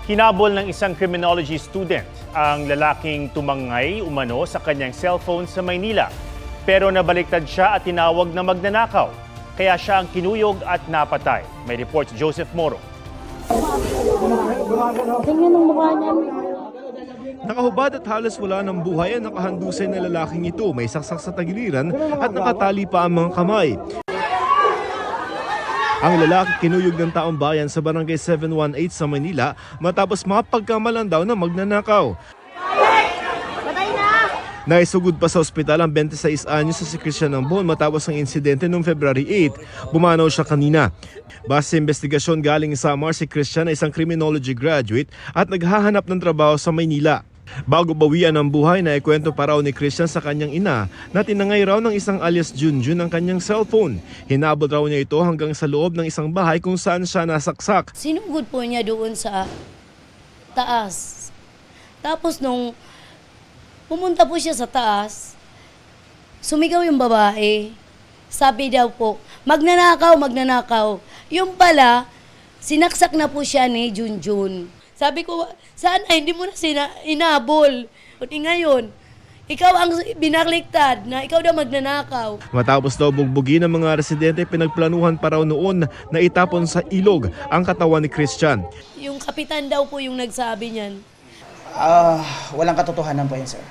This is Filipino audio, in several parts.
Hinabol ng isang criminology student ang lalaking tumangay umano sa kanyang cellphone sa Maynila. Pero nabaliktad siya at tinawag na magnanakaw. Kaya siya ang kinuyog at napatay. May report si Joseph Moro. Tingnan ang mukha niya. Nakahubad at halos wala ng buhay ang nakahandusay na lalaking ito. May saksak sa tagiliran at nakatali pa ang mga kamay. Ang lalaki kinuyog ng taong bayan sa barangay 718 sa Manila matapos mapagkamalan daw na magnanakaw. Naisugod pa sa ospital ang 26 anyos sa si Christian Ambon matapos ang insidente noong February 8. Bumanaw siya kanina. Base sa investigasyon galing sa Samar, si Christian ay isang criminology graduate at naghahanap ng trabaho sa Maynila. Bago bawian ang buhay, naikwento pa raw ni Christian sa kanyang ina na tinangay raw ng isang alias Junjun ang kanyang cellphone. Hinabol raw niya ito hanggang sa loob ng isang bahay kung saan siya nasaksak. Sinugod po niya doon sa taas. Tapos nung pumunta po siya sa taas, sumigaw yung babae. Sabi daw po, magnanakaw, magnanakaw. Yung pala, sinaksak na po siya ni Junjun. Sabi ko, sana hindi mo na inabol. Kundi ngayon, ikaw ang binakliktad na ikaw daw magnanakaw. Matapos daw bugbugin ng mga residente, pinagplanuhan pa raw noon na itapon sa ilog ang katawan ni Christian. Yung kapitan daw po yung nagsabi niyan. Walang katotohanan po yan, sir.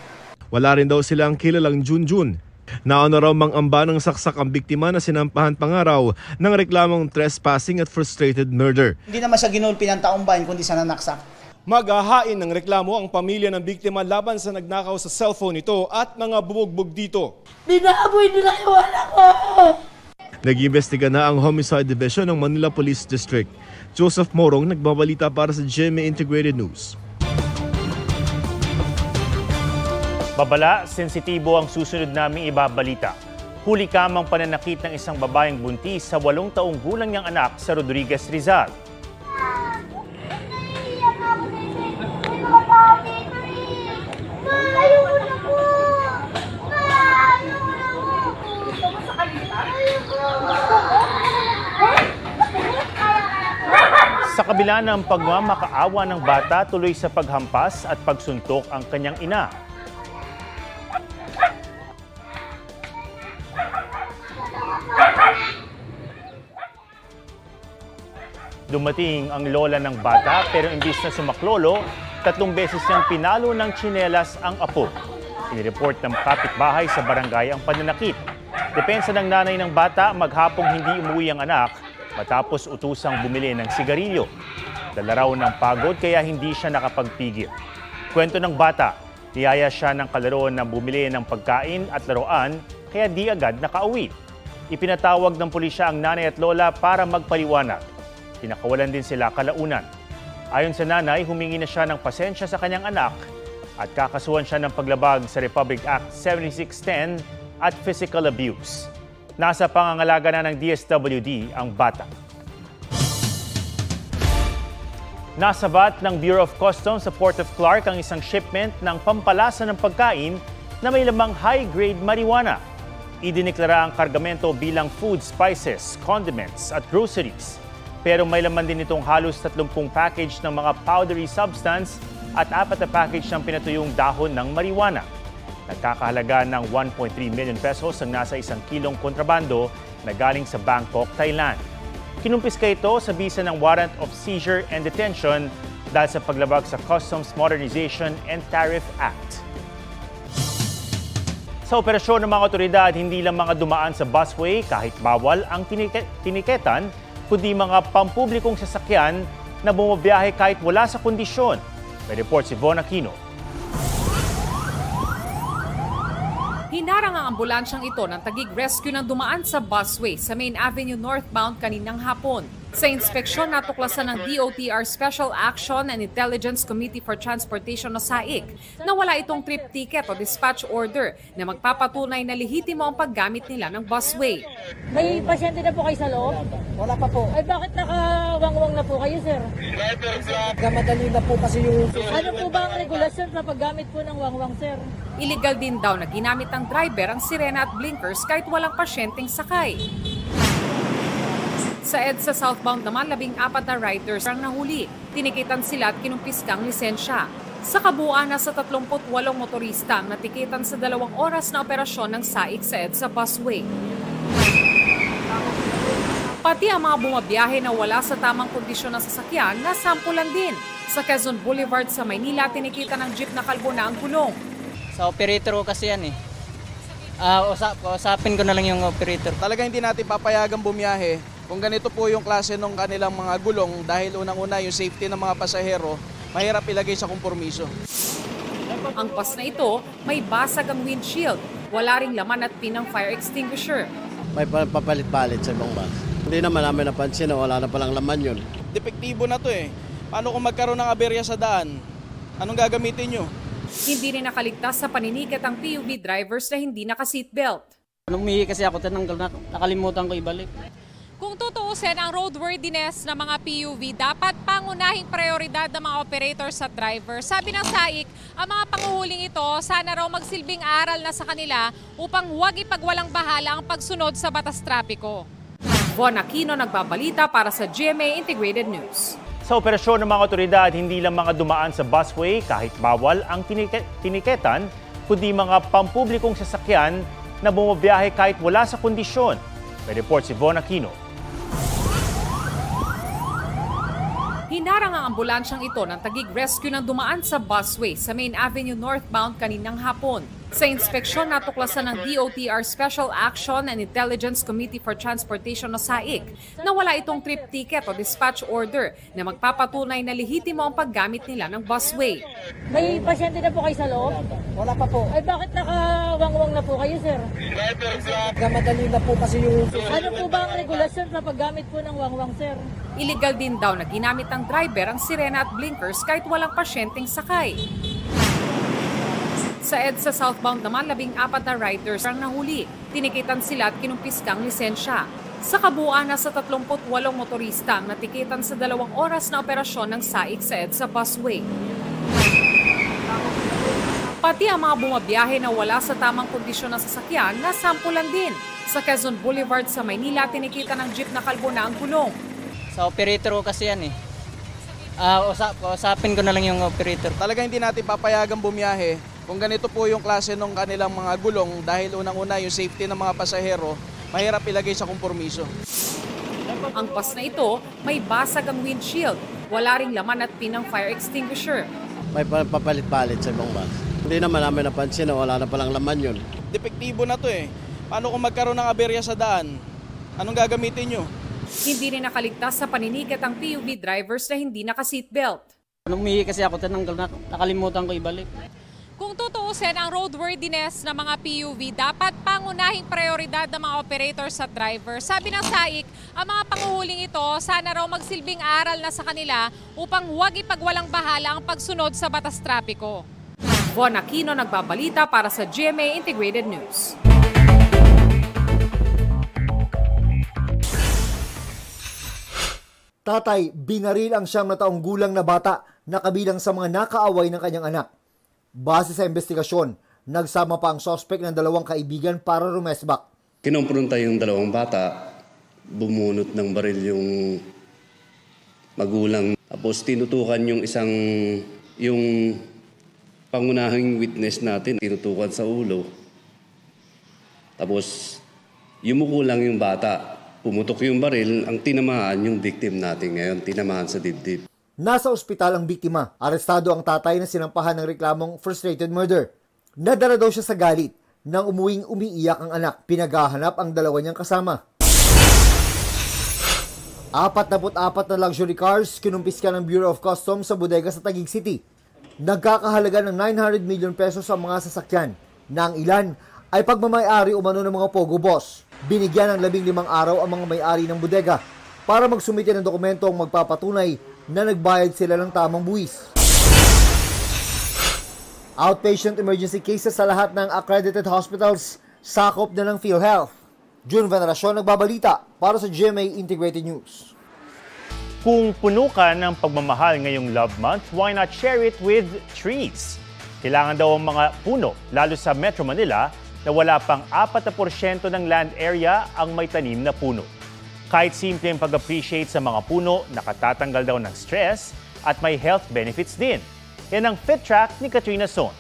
Wala rin daw silang kilalang Junjun. Nauna raw mang-amba ng saksak ang biktima na sinampahan pa nga raw ng reklamong trespassing at frustrated murder. Hindi naman siya ginulpi ng taong bayan kundi sa nanaksak. Maghahain ng reklamo ang pamilya ng biktima laban sa nagnakaw sa cellphone nito at mga bubugbog dito. Binaboy nila yung anak ko! Nag-iimbestiga na ang Homicide Division ng Manila Police District. Joseph Morong, nagbabalita para sa GMA Integrated News. Babala, sensitibo ang susunod naming ibabalita. Huli kamang pananakit ng isang babaeng buntis sa 8 taong gulang niyang anak sa Rodriguez, Rizal. Sa kabila ng pagmamakaawa ng bata, tuloy sa paghampas at pagsuntok ang kanyang ina. Dumating ang lola ng bata pero imbis na sumaklolo, 3 beses niyang pinalo ng tsinelas ang apo. Inireport ng kapitbahay sa barangay ang pananakit. Depensa ng nanay ng bata, maghapong hindi umuwi ang anak matapos utusang bumili ng sigarilyo. Dala raw ng pagod kaya hindi siya nakapagpigil. Kwento ng bata, niyaya siya ng kalaro na bumili ng pagkain at laruan kaya di agad nakauwi. Ipinatawag ng pulisya ang nanay at lola para magpaliwanag. Pinakawalan din sila kalaunan. Ayon sa nanay, humingi na siya ng pasensya sa kanyang anak at kakasuhan siya ng paglabag sa Republic Act 7610 at physical abuse. Nasa pangangalaga na ng DSWD ang bata. Nasabat ng Bureau of Customs sa Port of Clark ang isang shipment ng pampalasa ng pagkain na may lamang high-grade marijuana. Idineklara ang kargamento bilang food, spices, condiments at groceries. Pero may laman din itong halos 30 package ng mga powdery substance at 4 na package ng pinatuyong dahon ng marijuana. Nagkakahalaga ng 1.3 million pesos ang nasa 1 kilong kontrabando na galing sa Bangkok, Thailand. Kinumpiska ito sa bisa ng Warrant of Seizure and Detention dahil sa paglabag sa Customs Modernization and Tariff Act. Sa operasyon ng mga otoridad, hindi lang mga dumaan sa busway kahit bawal ang tiniketan, kundi mga pampublikong sasakyan na bumabiyahe kahit wala sa kondisyon. May report si Von Aquino. Hinarang ang ambulansyang ito ng Taguig Rescue nang dumaan sa busway sa Main Avenue northbound kaninang hapon. Sa inspeksyon, natuklasan ng DOTR Special Action and Intelligence Committee for Transportation o SAIC na wala itong trip ticket o dispatch order na magpapatunay na lehitimo ang paggamit nila ng busway. May pasyente na po kayo sa loob? Wala pa po. Ay bakit nakawangwang na po kayo, sir? Gamadali na po kasi yung... Ano po ba ang regulasyon sa paggamit po ng wangwang, sir? Illegal din daw na ginamit ng driver ang sirena at blinkers kahit walang pasyenteng sakay. Sa EDSA southbound naman, 14 na riders ang nahuli. Tinikitan sila at kinumpiskang lisensya. Sa kabuuan, nasa 38 motorista ang natikitan sa 2 oras na operasyon ng SAIC sa EDSA busway. Pati ang mga bumabiyahe na wala sa tamang kondisyon ng sasakyan, nasampulan din. Sa Quezon Boulevard sa Maynila, tinikitan ng jeep na kalbo na ang gulong. Sa operator ko kasi yan eh. Usapin ko na lang yung operator. Talaga hindi natin papayagang bumiyahe kung ganito po yung klase ng kanilang mga gulong dahil unang-una yung safety ng mga pasahero, mahirap ilagay sa kompromiso. Ang bus na ito, may basag ang windshield. Wala ring laman at pin ng fire extinguisher. May papalit-palit sa ibang bus. Hindi naman namin napansin na wala na palang laman yun. Depektibo na to eh. Paano kung magkaroon ng aberya sa daan? Anong gagamitin nyo? Hindi rin nakaligtas sa paninikit ang PUV drivers na hindi naka-seatbelt. Umihi kasi ako, tinanggal na, nakalimutan ko ibalik. Kung tutuusin ang roadworthiness ng mga PUV, dapat pangunahing prioridad ng mga operators at driver. Sabi ng SAIC, ang mga panguhuling ito sana raw magsilbing aral na sa kanila upang huwag ipagwalang bahala ang pagsunod sa batas trapiko. Von Aquino nagbabalita para sa GMA Integrated News. Sa operasyon ng mga otoridad, hindi lang mga dumaan sa busway kahit bawal ang tiniketan, kundi mga pampublikong sasakyan na bumabiyahe kahit wala sa kondisyon. May report si Von Aquino. Hinarang ang ambulansyang ito ng Taguig Rescue nang dumaan sa busway sa Main Avenue northbound kaninang hapon. Sa inspeksyon, natuklasan ng DOTR Special Action and Intelligence Committee for Transportation o SAIC na wala itong trip ticket o dispatch order na magpapatunay na lehitimo ang paggamit nila ng busway. May pasyente na po kayo sa loob? Wala pa po. Ay bakit nakawangwang na po kayo, sir? Gamadali na po kasi yung... Ano po ba ang regulasyon sa paggamit po ng wangwang, sir? Illegal din daw na ginamit ng driver ang sirena at blinkers kahit walang pasyenteng sakay. Sa EDSA southbound naman, 14 na riders ang nahuli. Tinikitan sila at kinumpiskang lisensya. Sa kabuuan, nasa 38 motorista ang natikitan sa 2 oras na operasyon ng SAIC sa EDSA busway. Pati ang mga bumabiyahe na wala sa tamang kondisyon ng sasakyan, nasampulan din. Sa Quezon Boulevard sa Maynila, tinikitan ng jeep na kalbo na ang gulong. Sa operator ko kasi yan eh. Usapin ko na lang yung operator. Talaga hindi natin papayagang bumiyahe kung ganito po yung klase ng kanilang mga gulong dahil unang-una yung safety ng mga pasahero, mahirap ilagay sa kompromiso. Ang bus na ito, may basag ang windshield. Wala ring laman at pin ng fire extinguisher. May papalit-palit sa ibang bus. Hindi naman namin napansin na wala na palang laman yun. Depektibo na to eh. Paano kung magkaroon ng aberya sa daan? Anong gagamitin nyo? Hindi rin nakaligtas sa paninikit ang PUV drivers na hindi naka-seatbelt. Umihi kasi ako, tinanggal na, nakalimutan ko ibalik. Kung tutuusin ang roadworthiness ng mga PUV, dapat pangunahing prioridad ng mga operators at driver. Sabi ng SAIC, ang mga panguhuling ito sana raw magsilbing aral na sa kanila upang huwag ipagwalang bahala ang pagsunod sa batas trapiko. Von Aquino nagbabalita para sa GMA Integrated News. Tatay, binaril ang 9 na taong gulang na bata na kabilang sa mga nakaaway ng kanyang anak. Base sa investigasyon, nagsama pa ang sospek ng 2 kaibigan para rumesbak. Kinompronta yung 2 bata, bumunot ng baril yung magulang. Tapos tinutukan yung pangunahing witness natin, tinutukan sa ulo. Tapos yumuko lang yung bata. Pumutok yung baril, ang tinamaan yung victim natin ngayon, tinamaan sa dibdib. Nasa ospital ang biktima. Arestado ang tatay na sinampahan ng reklamong frustrated murder. Nadala daw siya sa galit nang umuwing umiiyak ang anak. Pinaghahanap ang 2 niyang kasama. 44 na luxury cars kinumpiska ng Bureau of Customs sa bodega sa Taguig City. Nagkakahalaga ng 900 million pesos ang mga sasakyan na ang ilan ay pagmamayari umano ng mga Pogo Boss. Binigyan ng 15 araw ang mga may-ari ng bodega para magsumite ng dokumentong magpapatunay na nagbayad sila ng tamang buwis. Outpatient emergency cases sa lahat ng accredited hospitals, sakop na ng PhilHealth. June Veneracion nagbabalita para sa GMA Integrated News. Kung puno ka ng pagmamahal ngayong Love Month, why not share it with trees? Kailangan daw ang mga puno, lalo sa Metro Manila, na wala pang 4% ng land area ang may tanim na puno. Kahit simple ang pag-appreciate sa mga puno, nakatatanggal daw ng stress at may health benefits din. Yan ang Fit Track ni Katrina Son.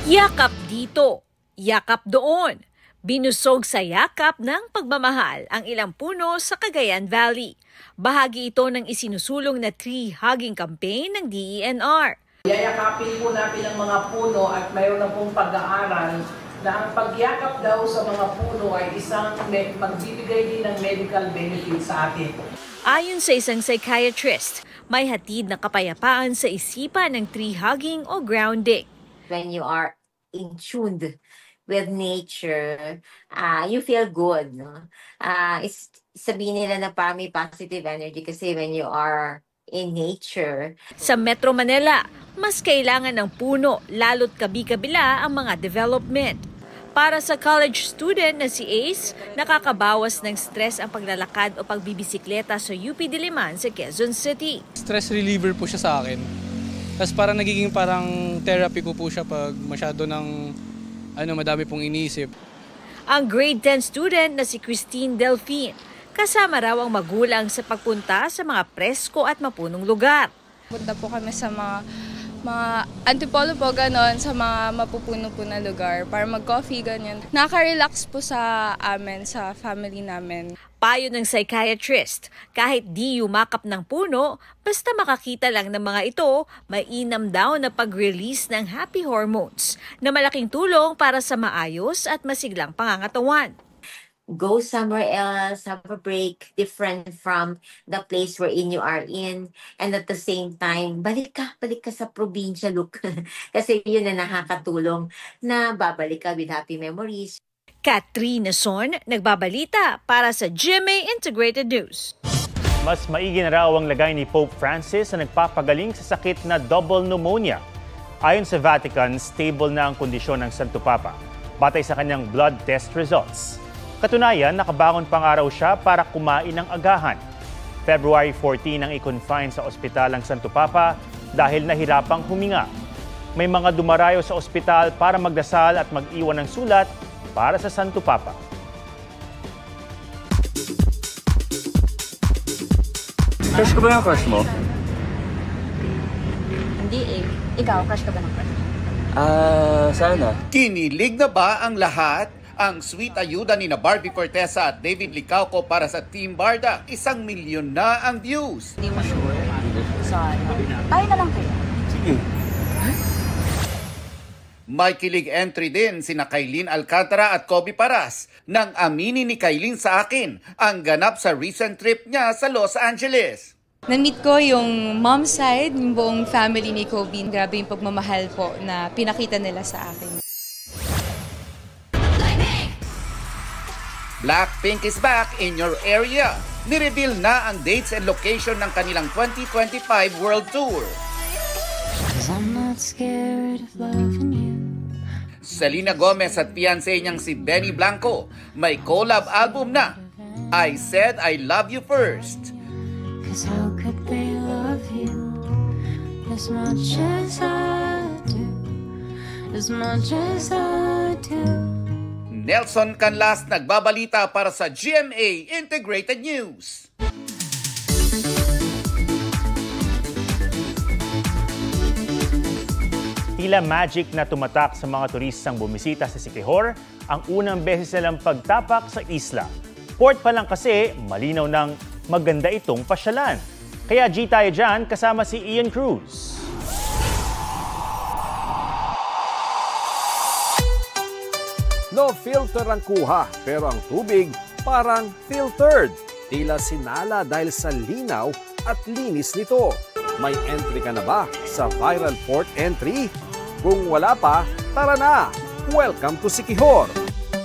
Yakap dito, yakap doon. Binusog sa yakap ng pagmamahal ang ilang puno sa Cagayan Valley. Bahagi ito ng isinusulong na tree hugging campaign ng DENR. Yayakapin po natin ang mga puno at mayroon na pong pag-aaral na ang pagyakap daw sa mga puno ay isang magbibigay din ng medical benefit sa atin. Ayon sa isang psychiatrist, may hatid na kapayapaan sa isipan ng tree hugging o grounding. When you are in tuned with nature, you feel good. No? Sabihin nila na parang may positive energy kasi when you are in nature. Sa Metro Manila, mas kailangan ng puno lalo't kabi-kabila ang mga development. Para sa college student na si Ace, nakakabawas ng stress ang paglalakad o pagbibisikleta sa UP Diliman sa Quezon City. Stress reliever po siya sa akin. Tapos parang nagiging parang therapy ko po siya pag masyado ng madami pong iniisip. Ang grade 10 student na si Christine Delphine, kasama raw ang magulang sa pagpunta sa mga presko at mapunong lugar. Punta po kami sa mga antipolo po, ganon, sa mga mapupuno po na lugar para mag-coffee, ganyan. Nakaka-relax po sa amin, sa family namin. Payo ng psychiatrist, kahit di yumakap ng puno, basta makakita lang ng mga ito, mainam daw na pag-release ng happy hormones na malaking tulong para sa maayos at masiglang pangangatawan. Go somewhere else, have a break, different from the place wherein you are in. And at the same time, balik ka sa probinsya, look. Kasi yun na nakakatulong na babalik ka with happy memories. Katrina Son, nagbabalita para sa GMA Integrated News. Mas maigi na raw ang lagay ni Pope Francis na nagpapagaling sa sakit na double pneumonia. Ayon sa Vatican, stable na ang kondisyon ng Santo Papa, batay sa kanyang blood test results. Katunayan, nakabangon pang araw siya para kumain ng agahan. February 14 ang i-confine sa ospital ang Santo Papa dahil nahirapang huminga. May mga dumarayo sa ospital para magdasal at mag-iwan ng sulat para sa Santo Papa. Crush ko ba yung crush mo? Hindi eh. Ikaw, crush ka ba ng crush? Sana. Kinilig na ba ang lahat? Ang sweet ayuda ni na Barbie Fortesa at David Licauco para sa Team Barda, 1 milyon na ang views. Hindi mo sure? Sana. Tayo na lang kayo. Sige. May kilig entry din sina Kailin Alcantara at Kobe Paras nang aminin ni Kailin sa akin ang ganap sa recent trip niya sa Los Angeles. Na-meet ko yung mom side, yung buong family ni Kobe. Grabe yung pagmamahal po na pinakita nila sa akin. Blackpink is back in your area. Nireveal na ang dates and location ng kanilang 2025 World Tour. Selena Gomez at fiancé niyang si Benny Blanco may collab album na, I Said I Love You First. Cause how could they love you as much as I do, as much as I do. Nelson Canlas nagbabalita para sa GMA Integrated News. Tila magic na tumatak sa mga turistang bumisita sa Siquijor ang unang beses nilang pagtapak sa isla. Port pa lang kasi, malinaw ng maganda itong pasyalan. Kaya G tayo dyan kasama si Ian Cruz. No filter ang kuha, pero ang tubig parang filtered. Tila sinala dahil sa linaw at linis nito. May entry ka na ba sa viral port entry? Kung wala pa, tara na! Welcome to Siquijor!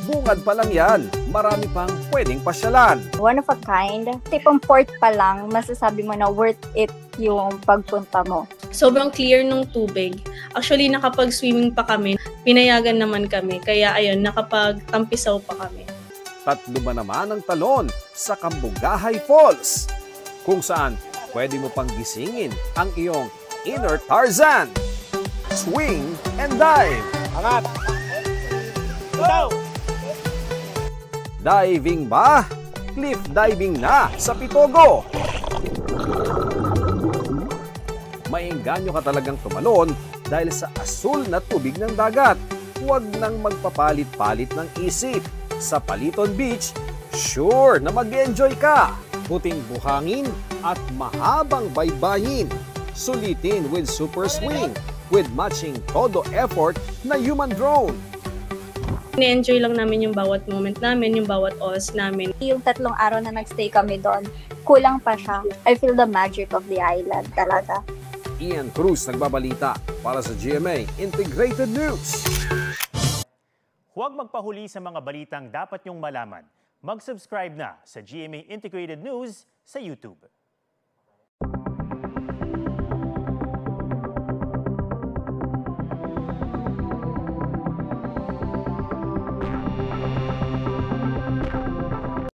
Bungad pa lang yan, marami pang pwedeng pasyalan. One of a kind, tipong port pa lang, masasabi mo na worth it yung pagpunta mo. Sobrang clear ng tubig. Actually, nakapag-swimming pa kami. Pinayagan naman kami. Kaya ayun, nakapag-tampisaw pa kami. 3 ba naman ang talon sa Cambugahay Falls? Kung saan pwede mo pang gisingin ang iyong inner Tarzan. Swing and dive. Angat! Go! Diving ba? Cliff diving na sa Pitogo. Maengganyo ka talagang tumalon dahil sa asul na tubig ng dagat. Huwag nang magpapalit-palit ng isip. Sa Paliton Beach, sure na mag-enjoy ka. Puting buhangin at mahabang baybayin. Sulitin with Super Swing with matching todo effort na human drone. Ni-enjoy lang namin yung bawat moment namin, yung bawat oras namin. Yung 3 araw na nagstay kami doon, kulang pa siya. I feel the magic of the island talaga. Ian Cruz nagbabalita para sa GMA Integrated News. Huwag magpahuli sa mga balitang dapat niyong malaman. Mag-subscribe na sa GMA Integrated News sa YouTube.